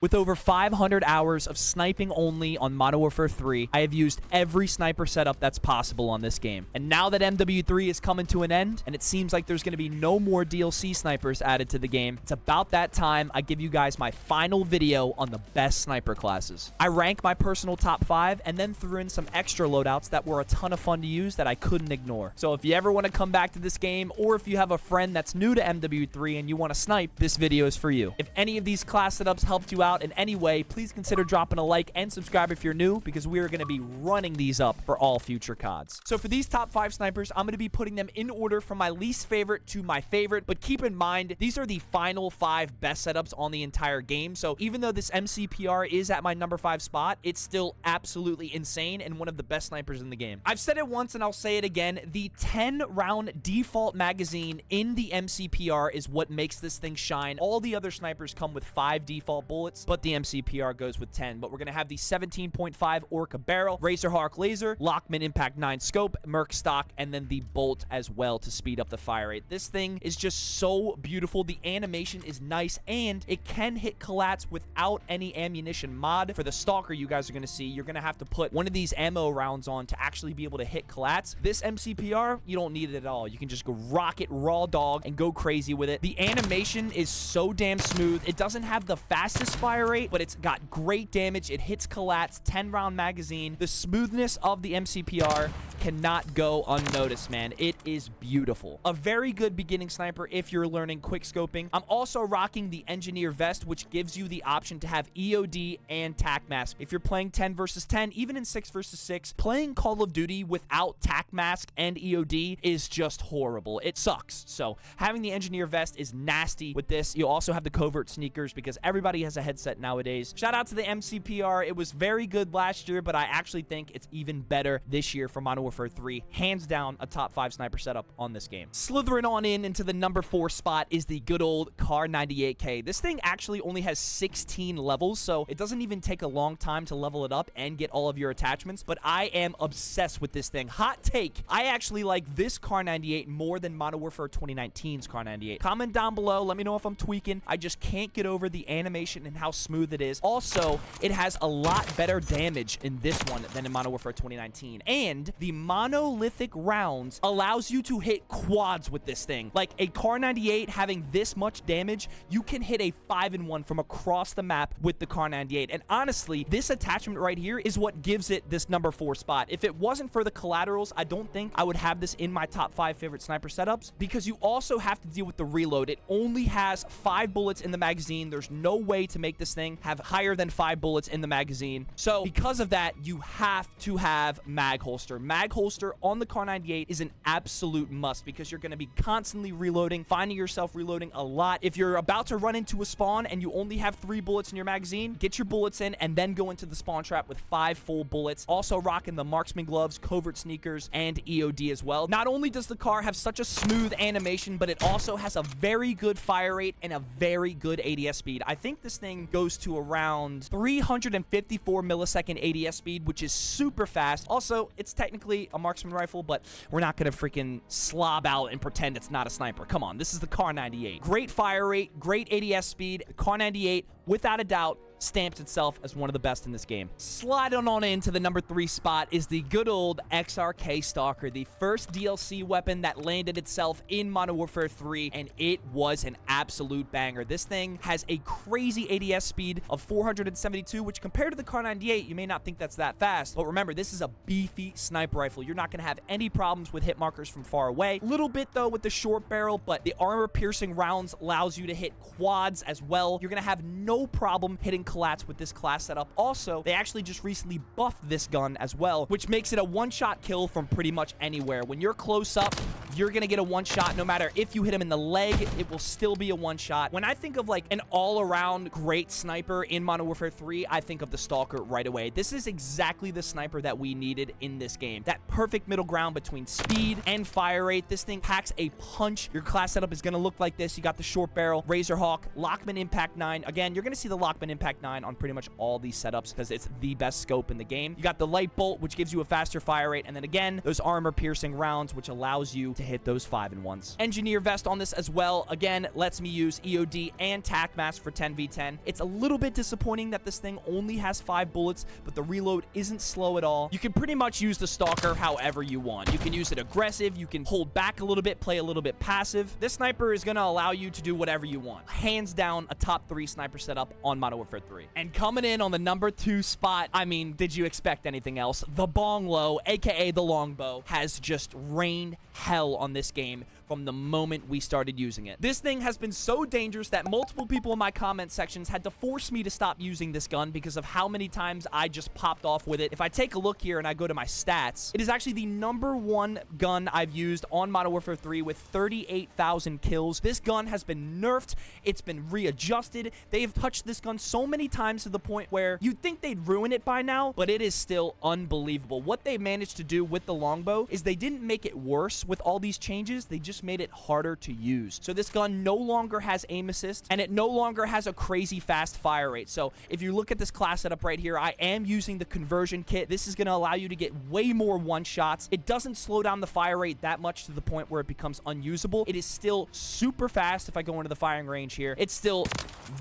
With over 500 hours of sniping only on Modern Warfare 3, I have used every sniper setup that's possible on this game. And now that MW3 is coming to an end, and it seems like there's going to be no more DLC snipers added to the game, it's about that time I give you guys my final video on the best sniper classes. I rank my personal top 5 and then threw in some extra loadouts that were a ton of fun to use that I couldn't ignore. So if you ever want to come back to this game, or if you have a friend that's new to MW3 and you want to snipe, this video is for you. If any of these class setups helped you out in any way, please consider dropping a like and subscribe if you're new, because we are going to be running these up for all future CODs. So for these top 5 snipers, I'm going to be putting them in order from my least favorite to my favorite, but keep in mind, these are the final 5 best setups on the entire game. So even though this MCPR is at my number 5 spot, it's still absolutely insane and one of the best snipers in the game. I've said it once and I'll say it again, the 10-round default magazine in the MCPR is what makes this thing shine. All the other snipers come with 5 default bullets, but the MCPR goes with 10. But we're going to have the 17.5 Orca barrel, Razorhawk laser, Lockman Impact 9 scope, Merc stock, and then the bolt as well to speed up the fire rate. This thing is just so beautiful. The animation is nice, and it can hit collats without any ammunition mod. For the Stalker you guys are going to see, you're going to have to put one of these ammo rounds on to actually be able to hit collats. This MCPR, you don't need it at all. You can just go rock it raw dog and go crazy with it. The animation is so damn smooth. It doesn't have the fastest fire rate, but it's got great damage. It hits collats, 10-round magazine. The smoothness of the MCPR cannot go unnoticed, man. It is beautiful. A very good beginning sniper if you're learning quick scoping. I'm also rocking the engineer vest, which gives you the option to have EOD and tac mask. If you're playing 10 versus 10, even in 6 versus 6, playing Call of Duty without tac mask and EOD is just horrible. It sucks. So having the engineer vest is nasty with this. You also have the covert sneakers because everybody has a headset nowadays. Shout out to the MCPR. It was very good last year, but I actually think it's even better this year for Modern Warfare 3. Hands down, a top 5 sniper setup on this game. Slithering on into the number 4 spot is the good old Kar98K. This thing actually only has 16 levels, so it doesn't even take a long time to level it up and get all of your attachments, but I am obsessed with this thing. Hot take, I actually like this Kar98 more than Modern Warfare 2019's Kar98. Comment down below, let me know if I'm tweaking. I just can't get over the animation and how smooth it is. Also, it has a lot better damage in this one than in Modern Warfare 2019, and the monolithic rounds allows you to hit quads with this thing. Like a Kar98 having this much damage, you can hit a 5-in-1 from across the map with the Kar98. And honestly, this attachment right here is what gives it this number 4 spot. If it wasn't for the collaterals, I don't think I would have this in my top 5 favorite sniper setups, because you also have to deal with the reload. It only has 5 bullets in the magazine. There's no way to make this thing have higher than 5 bullets in the magazine. So because of that, you have to have mag holster. Mag holster on the Kar98 is an absolute must, because you're going to be constantly reloading, finding yourself reloading a lot. If you're about to run into a spawn and you only have 3 bullets in your magazine, get your bullets in and then go into the spawn trap with 5 full bullets. Also rocking the marksman gloves, covert sneakers, and EOD as well. Not only does the car have such a smooth animation, but it also has a very good fire rate and a very good ADS speed. I think this thing goes to around 354 millisecond ADS speed, which is super fast. Also, it's technically a marksman rifle, but we're not gonna freaking slob out and pretend it's not a sniper. Come on, this is the Kar98. Great fire rate, great ADS speed. The Kar98, without a doubt, stamps itself as one of the best in this game. Sliding on into the number 3 spot is the good old XRK Stalker, the first DLC weapon that landed itself in Modern Warfare 3, and it was an absolute banger. This thing has a crazy ADS speed of 472, which compared to the Kar98, you may not think that's that fast, but remember, this is a beefy sniper rifle. You're not going to have any problems with hit markers from far away. Little bit, though, with the short barrel, but the armor-piercing rounds allows you to hit quads as well. You're going to have no problem hitting collats with this class setup. Also, they actually just recently buffed this gun as well, which makes it a one-shot kill from pretty much anywhere. When you're close up, you're gonna get a one-shot. No matter if you hit him in the leg, it will still be a one-shot. When I think of like an all-around great sniper in Modern Warfare 3, I think of the Stalker right away. This is exactly the sniper that we needed in this game. That perfect middle ground between speed and fire rate. This thing packs a punch. Your class setup is gonna look like this. You got the short barrel, Razorhawk, Lockman Impact 9. Again, you're gonna see the Lockman Impact Impact 9 on pretty much all these setups because it's the best scope in the game. You got the Light Bolt, which gives you a faster fire rate, and then again, those armor-piercing rounds, which allows you to hit those 5-in-1s. Engineer Vest on this as well, again, lets me use EOD and TAC Mask for 10v10. It's a little bit disappointing that this thing only has 5 bullets, but the reload isn't slow at all. You can pretty much use the Stalker however you want. You can use it aggressive, you can hold back a little bit, play a little bit passive. This sniper is going to allow you to do whatever you want. Hands down, a top 3 sniper setup on Modern Warfare 3. And coming in on the number 2 spot, I mean, did you expect anything else? The Bonglow, aka the Longbow, has just rained hell on this game from the moment we started using it. This thing has been so dangerous that multiple people in my comment sections had to force me to stop using this gun because of how many times I just popped off with it. If I take a look here and I go to my stats, it is actually the number 1 gun I've used on Modern Warfare 3 with 38,000 kills. This gun has been nerfed. It's been readjusted. They have touched this gun so many times to the point where you'd think they'd ruin it by now, but it is still unbelievable. What they managed to do with the Longbow is they didn't make it worse with all these changes. They just made it harder to use. So this gun no longer has aim assist, and it no longer has a crazy fast fire rate. So if you look at this class setup right here, I am using the conversion kit. This is going to allow you to get way more one-shots. It doesn't slow down the fire rate that much to the point where it becomes unusable. It is still super fast. If I go into the firing range here, it's still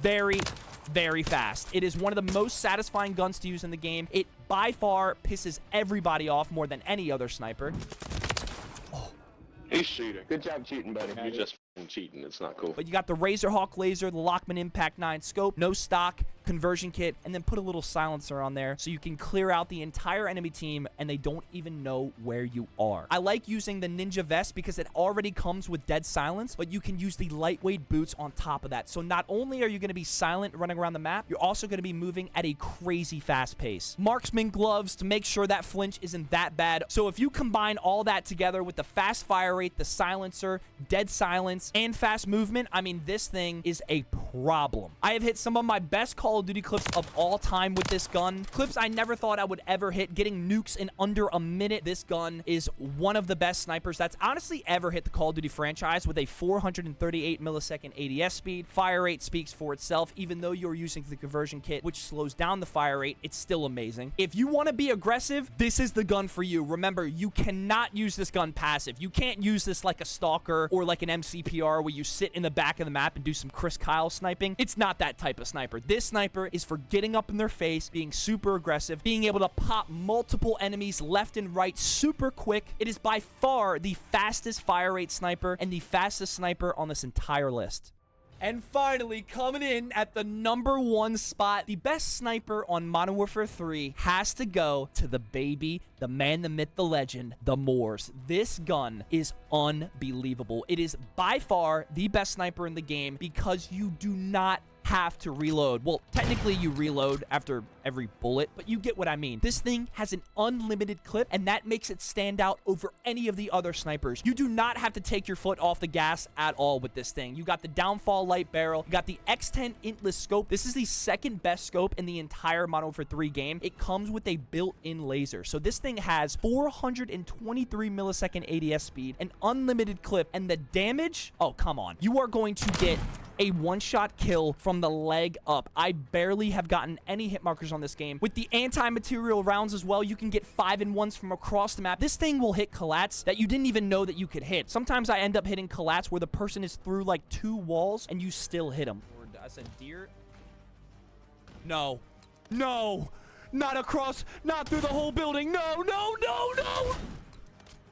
very fast. It is one of the most satisfying guns to use in the game. It by far pisses everybody off more than any other sniper. He's cheating. Good job cheating, buddy. You're just cheating. It's not cool. But you got the Razorhawk laser, the Lockman Impact 9 scope, no stock, conversion kit, and then put a little silencer on there so you can clear out the entire enemy team and they don't even know where you are. I like using the Ninja Vest because it already comes with dead silence, but you can use the lightweight boots on top of that. So not only are you going to be silent running around the map, you're also going to be moving at a crazy fast pace. Marksman gloves to make sure that flinch isn't that bad. So if you combine all that together with the fast fire rate, the silencer, dead silence, and fast movement, I mean, this thing is a problem. I have hit some of my best Call of Duty clips of all time with this gun. Clips I never thought I would ever hit, getting nukes in under a minute. This gun is one of the best snipers that's honestly ever hit the Call of Duty franchise with a 438 millisecond ADS speed. Fire rate speaks for itself. Even though you're using the conversion kit, which slows down the fire rate, it's still amazing. If you want to be aggressive, this is the gun for you. Remember, you cannot use this gun passive. You can't use this like a Stalker or like an MCPR where you sit in the back of the map and do some Chris Kyle sniping. It's not that type of sniper. This sniper is for getting up in their face, being super aggressive, being able to pop multiple enemies left and right super quick. It is by far the fastest fire rate sniper and the fastest sniper on this entire list. And finally, coming in at the number 1 spot, the best sniper on Modern Warfare 3 has to go to the baby, the man, the myth, the legend, the Moors. This gun is unbelievable. It is by far the best sniper in the game because you do not have to reload. Well, technically you reload after every bullet, but you get what I mean. This thing has an unlimited clip, and that makes it stand out over any of the other snipers. You do not have to take your foot off the gas at all with this thing. You got the downfall light barrel, you got the X10 intless scope. This is the second best scope in the entire Modern Warfare 3 game. It comes with a built-in laser. So this thing has 423 millisecond ADS speed, an unlimited clip, and the damage, oh, come on. You are going to get a one-shot kill from the leg up. I barely have gotten any hit markers on this game. With the anti-material rounds as well, you can get 5-in-1s from across the map. This thing will hit KATTs that you didn't even know that you could hit. Sometimes I end up hitting KATTs where the person is through like 2 walls and you still hit them. I said deer. No. No. Not across. Not through the whole building. No, no, no, no.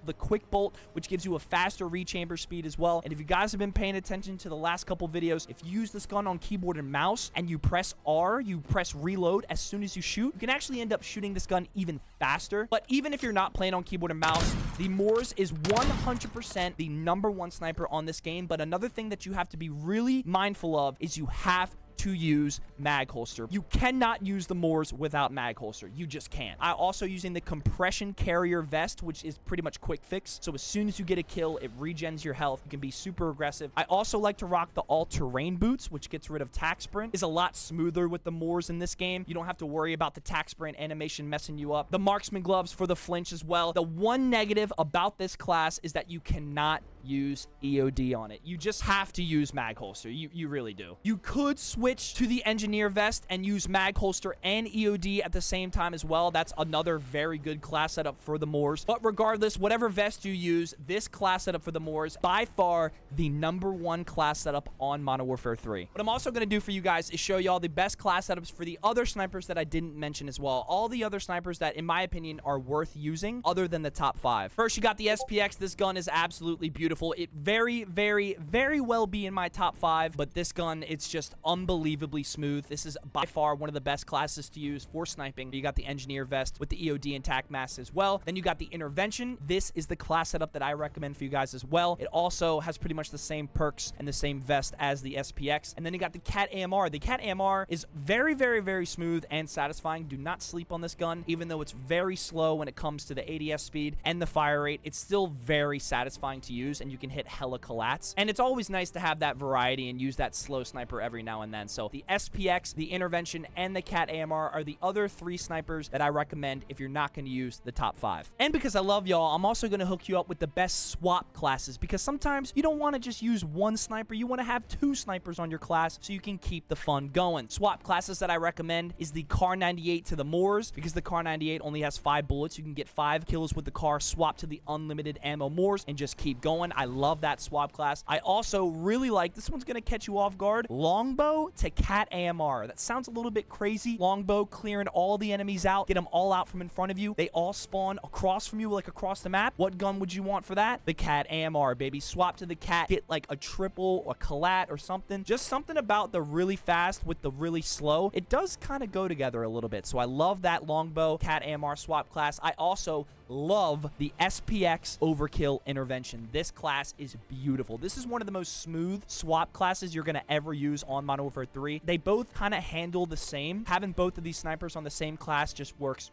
The quick bolt, which gives you a faster rechamber speed as well. And if you guys have been paying attention to the last couple videos, if you use this gun on keyboard and mouse and you press R, you press reload as soon as you shoot, you can actually end up shooting this gun even faster. But even if you're not playing on keyboard and mouse, the Moors is 100% the number 1 sniper on this game. But another thing that you have to be really mindful of is you have to use mag holster. You cannot use the Moors without mag holster. You just can't. I'm also using the compression carrier vest, which is pretty much quick fix. So as soon as you get a kill, it regens your health. You can be super aggressive. I also like to rock the all-terrain boots, which gets rid of tac sprint. Is a lot smoother with the Moors in this game. You don't have to worry about the tac sprint animation messing you up. The marksman gloves for the flinch as well. The one negative about this class is that you cannot use EOD on it. You just have to use mag holster. You really do. You could switch switch to the engineer vest and use mag holster and EOD at the same time as well. That's another very good class setup for the Moors. But regardless, whatever vest you use, this class setup for the Moors, by far the #1 class setup on Modern Warfare 3. What I'm also going to do for you guys is show y'all the best class setups for the other snipers that I didn't mention as well. All the other snipers that, in my opinion, are worth using other than the top 5. First, you got the SPX. This gun is absolutely beautiful. It very, very, very well be in my top 5, but this gun, it's just unbelievably smooth. This is by far one of the best classes to use for sniping. You got the engineer vest with the EOD and tac mask as well. Then you got the intervention. This is the class setup that I recommend for you guys as well. It also has pretty much the same perks and the same vest as the SPX. And then you got the KATT AMR. The KATT AMR is very, very, very smooth and satisfying. Do not sleep on this gun. Even though it's very slow when it comes to the ADS speed and the fire rate, it's still very satisfying to use, and you can hit hella collats. And it's always nice to have that variety and use that slow sniper every now and then. So the SPX, the intervention, and the KATT AMR are the other 3 snipers that I recommend if you're not going to use the top 5. And because I love y'all, I'm also going to hook you up with the best swap classes, because sometimes you don't want to just use one sniper. You want to have 2 snipers on your class so you can keep the fun going. Swap classes that I recommend is the Kar 98 to the Moors, because the Kar 98 only has 5 bullets. You can get 5 kills with the Kar, swap to the unlimited ammo Moors, and just keep going. I love that swap class. I also really like, this one's going to catch you off guard, Longbow to KATT AMR. That sounds a little bit crazy. Longbow, clearing all the enemies out, get them all out from in front of you. They all spawn across from you, like across the map. What gun would you want for that? The KATT AMR, baby. Swap to the KATT, get like a triple or collat or something. Just something about the really fast with the really slow. It does kind of go together a little bit. So I love that Longbow KATT AMR swap class. I also love the SPX overkill intervention. This class is beautiful. This is one of the most smooth swap classes you're going to ever use on Modern Warfare 3. They both kind of handle the same. Having both of these snipers on the same class just works.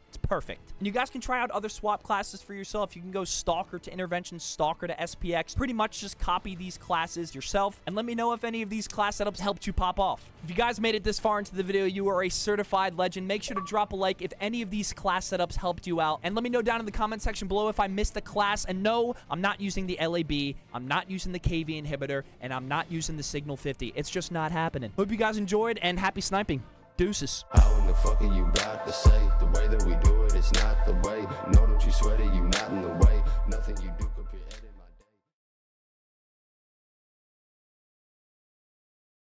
It's perfect. And you guys can try out other swap classes for yourself. You can go Stalker to Intervention, Stalker to SPX. Pretty much just copy these classes yourself, and let me know if any of these class setups helped you pop off. If you guys made it this far into the video, you are a certified legend. Make sure to drop a like if any of these class setups helped you out, and let me know down in the comment section below if I missed a class. And no, I'm not using the LAB, I'm not using the KV inhibitor, and I'm not using the Signal 50. It's just not happening. Hope you guys enjoyed, and happy sniping. Deuces. How in the fuck are you about to say? The way that we do it, it's not the way. No, don't you sweat it,